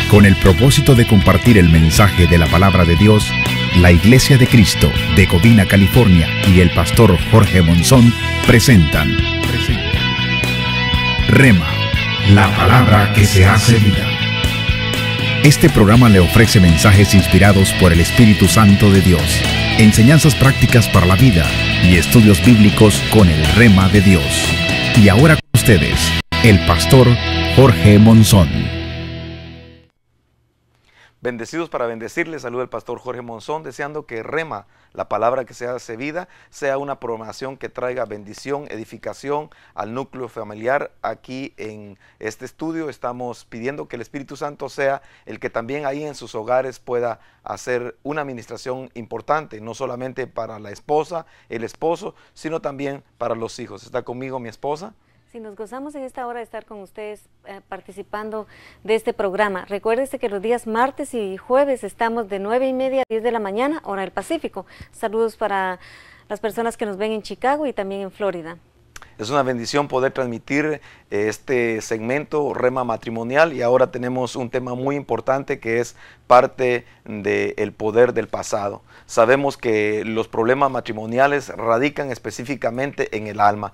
Con el propósito de compartir el mensaje de la palabra de Dios, la Iglesia de Cristo de Covina, California, y el pastor Jorge Monzón presentan Rema, la palabra que se hace vida. Este programa le ofrece mensajes inspirados por el Espíritu Santo de Dios, enseñanzas prácticas para la vida y estudios bíblicos con el Rema de Dios. Y ahora con ustedes, el pastor Jorge Monzón. Bendecidos para bendecirles, saluda el pastor Jorge Monzón, deseando que Rema, la palabra que se hace vida, sea una programación que traiga bendición, edificación al núcleo familiar. Aquí en este estudio estamos pidiendo que el Espíritu Santo sea el que también ahí en sus hogares pueda hacer una administración importante, no solamente para la esposa, el esposo, sino también para los hijos. ¿Está conmigo mi esposa? Sí, nos gozamos en esta hora de estar con ustedes participando de este programa. Recuérdese que los días martes y jueves estamos de 9:30 a 10 de la mañana, hora del Pacífico. Saludos para las personas que nos ven en Chicago y también en Florida. Es una bendición poder transmitir este segmento Rema Matrimonial, y ahora tenemos un tema muy importante que es parte del poder del pasado. Sabemos que los problemas matrimoniales radican específicamente en el alma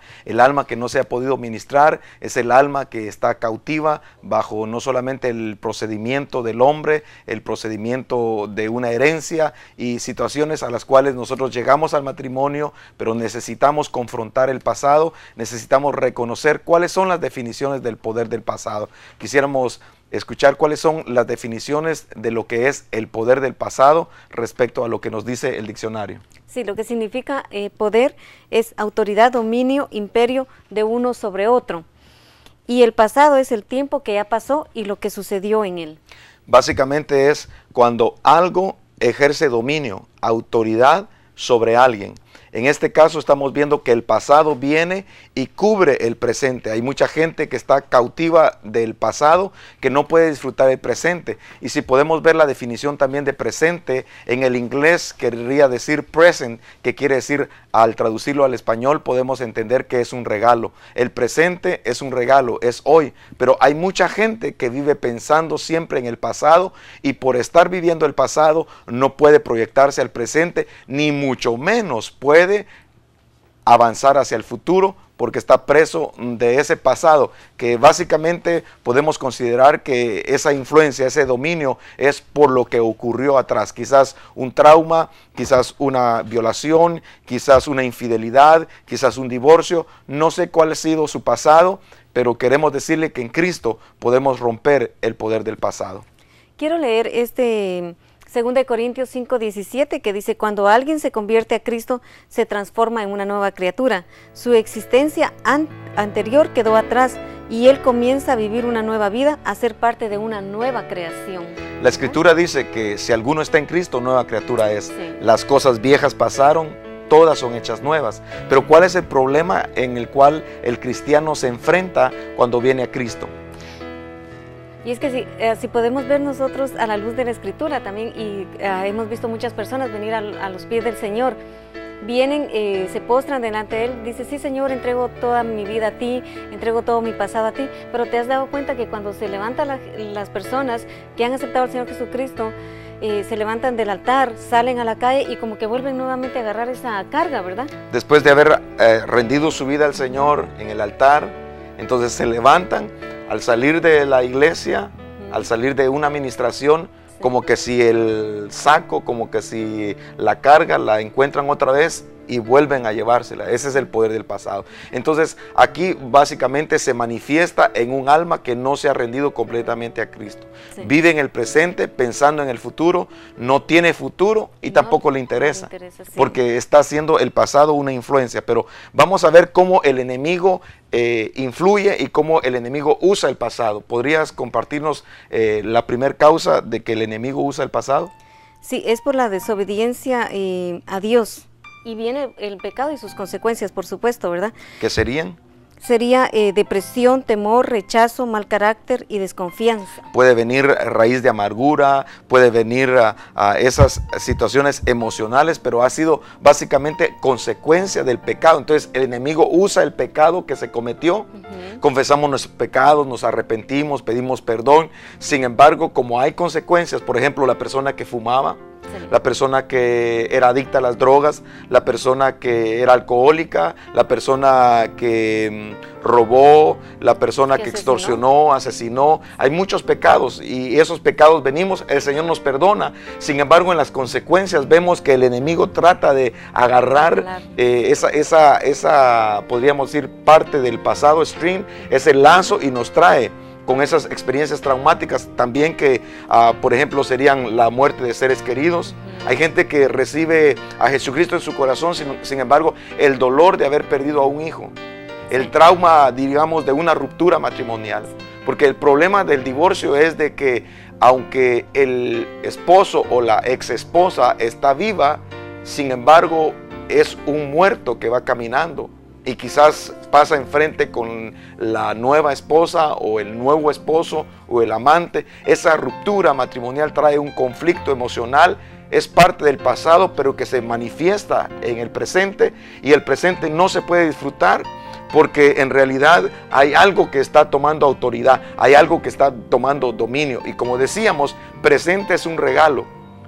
que no se ha podido ministrar, es el alma que está cautiva bajo no solamente el procedimiento del hombre, el procedimiento de una herencia y situaciones a las cuales nosotros llegamos al matrimonio, pero necesitamos confrontar el pasado, necesitamos reconocer cuáles son las definiciones del poder del pasado. Quisiéramos escuchar cuáles son las definiciones de lo que es el poder del pasado respecto a lo que nos dice el diccionario. Sí, lo que significa poder es autoridad, dominio, imperio de uno sobre otro. Y el pasado es el tiempo que ya pasó y lo que sucedió en él. Básicamente es cuando algo ejerce dominio, autoridad sobre alguien. En este caso estamos viendo que el pasado viene y cubre el presente. Hay mucha gente que está cautiva del pasado, que no puede disfrutar el presente. Y si podemos ver la definición también de presente, en el inglés querría decir present, que quiere decir, al traducirlo al español, podemos entender que es un regalo. El presente es un regalo, es hoy. Pero hay mucha gente que vive pensando siempre en el pasado, y por estar viviendo el pasado no puede proyectarse al presente, ni mucho menos puede avanzar hacia el futuro, porque está preso de ese pasado, que básicamente podemos considerar que esa influencia, ese dominio es por lo que ocurrió atrás, quizás un trauma, quizás una violación, quizás una infidelidad, quizás un divorcio. No sé cuál ha sido su pasado, pero queremos decirle que en Cristo podemos romper el poder del pasado. Quiero leer 2 Corintios 5:17, que dice: cuando alguien se convierte a Cristo, se transforma en una nueva criatura. Su existencia anterior quedó atrás y él comienza a vivir una nueva vida, a ser parte de una nueva creación. La Escritura dice que si alguno está en Cristo, nueva criatura es. Sí. Las cosas viejas pasaron, todas son hechas nuevas. Pero ¿cuál es el problema en el cual el cristiano se enfrenta cuando viene a Cristo? Y es que si podemos ver nosotros a la luz de la Escritura también, y hemos visto muchas personas venir a los pies del Señor, vienen, se postran delante de Él, dice: sí, Señor, entrego toda mi vida a Ti, entrego todo mi pasado a Ti. Pero te has dado cuenta que cuando se levantan las personas que han aceptado al Señor Jesucristo, se levantan del altar, salen a la calle y como que vuelven nuevamente a agarrar esa carga, ¿verdad? Después de haber rendido su vida al Señor en el altar, entonces se levantan. Al salir de la iglesia, al salir de una administración, como que si el saco, como que si la carga la encuentran otra vez y vuelven a llevársela. Ese es el poder del pasado. Entonces aquí básicamente se manifiesta en un alma que no se ha rendido completamente a Cristo. Sí. Vive en el presente pensando en el futuro, no tiene futuro y tampoco le interesa, sí, porque está haciendo el pasado una influencia. Pero vamos a ver cómo el enemigo influye y cómo el enemigo usa el pasado. ¿Podrías compartirnos la primera causa de que el enemigo usa el pasado? Sí, es por la desobediencia a Dios. Y viene el pecado y sus consecuencias, por supuesto, ¿verdad? ¿Qué serían? sería depresión, temor, rechazo, mal carácter y desconfianza. Puede venir raíz de amargura, puede venir a esas situaciones emocionales, pero ha sido básicamente consecuencia del pecado. Entonces el enemigo usa el pecado que se cometió, confesamos nuestros pecados, nos arrepentimos, pedimos perdón. Sin embargo, como hay consecuencias, por ejemplo, la persona que fumaba, la persona que era adicta a las drogas, la persona que era alcohólica, la persona que robó, la persona que extorsionó, asesinó. Hay muchos pecados y esos pecados venimos, el Señor nos perdona. Sin embargo, en las consecuencias vemos que el enemigo trata de agarrar esa, podríamos decir, parte del pasado stream, ese lazo, y nos trae con esas experiencias traumáticas también que, por ejemplo, serían la muerte de seres queridos. Hay gente que recibe a Jesucristo en su corazón, sin embargo, el dolor de haber perdido a un hijo, el trauma, digamos, de una ruptura matrimonial. Porque el problema del divorcio es de que, aunque el esposo o la ex esposa está viva, sin embargo, es un muerto que va caminando. Y quizás pasa enfrente con la nueva esposa o el nuevo esposo o el amante. Esa ruptura matrimonial trae un conflicto emocional, es parte del pasado, pero que se manifiesta en el presente, y el presente no se puede disfrutar porque en realidad hay algo que está tomando autoridad, hay algo que está tomando dominio. Y como decíamos, presente es un regalo.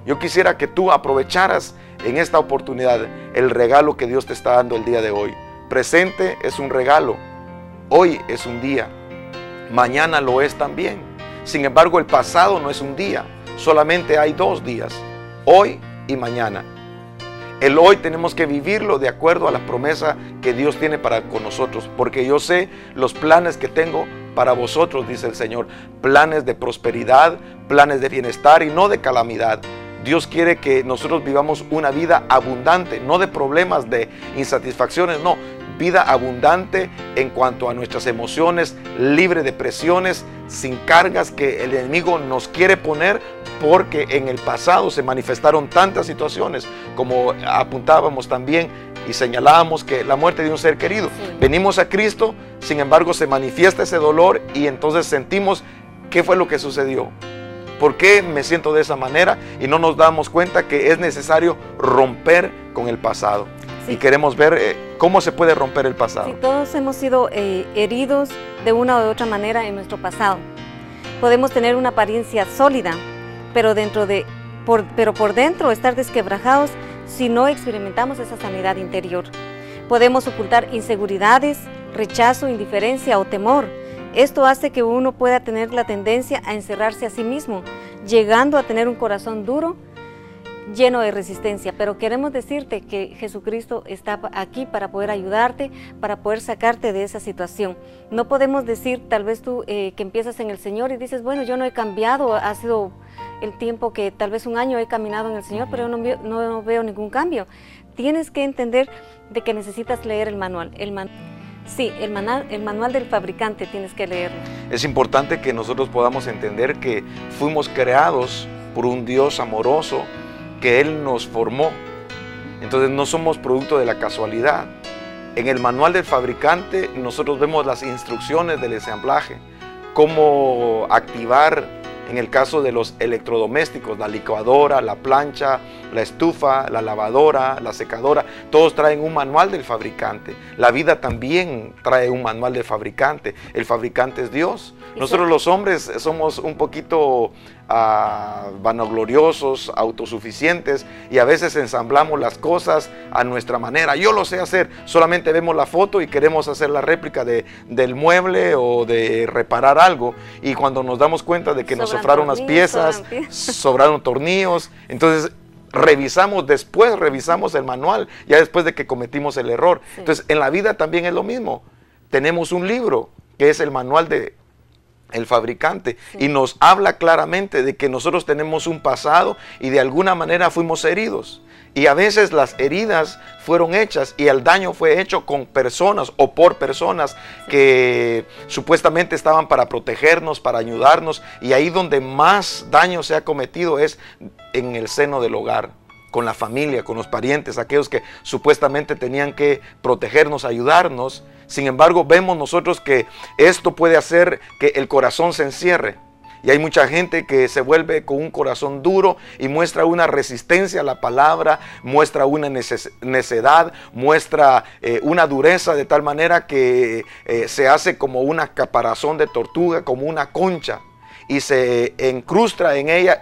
Yo quisiera que tú aprovecharas en esta oportunidad el regalo que Dios te está dando el día de hoy. Presente es un regalo, hoy es un día, mañana lo es también. Sin embargo, el pasado no es un día, solamente hay 2 días, hoy y mañana. El hoy tenemos que vivirlo de acuerdo a la promesa que Dios tiene para con nosotros, porque yo sé los planes que tengo para vosotros, dice el Señor, planes de prosperidad, planes de bienestar y no de calamidad. Dios quiere que nosotros vivamos una vida abundante, no de problemas, de insatisfacciones, no. Vida abundante en cuanto a nuestras emociones, libre de presiones, sin cargas que el enemigo nos quiere poner, porque en el pasado se manifestaron tantas situaciones, como apuntábamos también y señalábamos, que la muerte de un ser querido. Venimos a Cristo, sin embargo se manifiesta ese dolor y entonces sentimos qué fue lo que sucedió. ¿Por qué me siento de esa manera? Y no nos damos cuenta que es necesario romper con el pasado. Sí. Y queremos ver cómo se puede romper el pasado. Sí, todos hemos sido heridos de una u otra manera en nuestro pasado. Podemos tener una apariencia sólida, pero por dentro estar desquebrajados si no experimentamos esa sanidad interior. Podemos ocultar inseguridades, rechazo, indiferencia o temor. Esto hace que uno pueda tener la tendencia a encerrarse a sí mismo, llegando a tener un corazón duro, lleno de resistencia. Pero queremos decirte que Jesucristo está aquí para poder ayudarte, para poder sacarte de esa situación. No podemos decir, tal vez tú que empiezas en el Señor y dices, bueno, yo no he cambiado, ha sido el tiempo que tal vez un año he caminado en el Señor, pero yo no veo ningún cambio. Tienes que entender de que necesitas leer el manual. Sí, el manual del fabricante tienes que leerlo. Es importante que nosotros podamos entender que fuimos creados por un Dios amoroso, que Él nos formó. Entonces no somos producto de la casualidad. En el manual del fabricante nosotros vemos las instrucciones del ensamblaje, cómo activar, en el caso de los electrodomésticos, la licuadora, la plancha, la estufa, la lavadora, la secadora, todos traen un manual del fabricante. La vida también trae un manual del fabricante. El fabricante es Dios. Nosotros los hombres somos un poquito vanagloriosos, autosuficientes, y a veces ensamblamos las cosas a nuestra manera. Yo lo sé hacer, solamente vemos la foto y queremos hacer la réplica del mueble o de reparar algo, y cuando nos damos cuenta de que nos sobraron las piezas, sobraron tornillos, entonces después revisamos el manual, ya después de que cometimos el error. Sí. Entonces en la vida también es lo mismo. Tenemos un libro que es el manual del fabricante, sí, y nos habla claramente de que nosotros tenemos un pasado y de alguna manera fuimos heridos. Y a veces las heridas fueron hechas y el daño fue hecho con personas o por personas que supuestamente estaban para protegernos, para ayudarnos. Y ahí donde más daño se ha cometido es en el seno del hogar, con la familia, con los parientes, aquellos que supuestamente tenían que protegernos, ayudarnos. Sin embargo, vemos nosotros que esto puede hacer que el corazón se encierre. Y hay mucha gente que se vuelve con un corazón duro y muestra una resistencia a la palabra, muestra una necedad, muestra una dureza de tal manera que se hace como una caparazón de tortuga, como una concha, y se encrustra en ella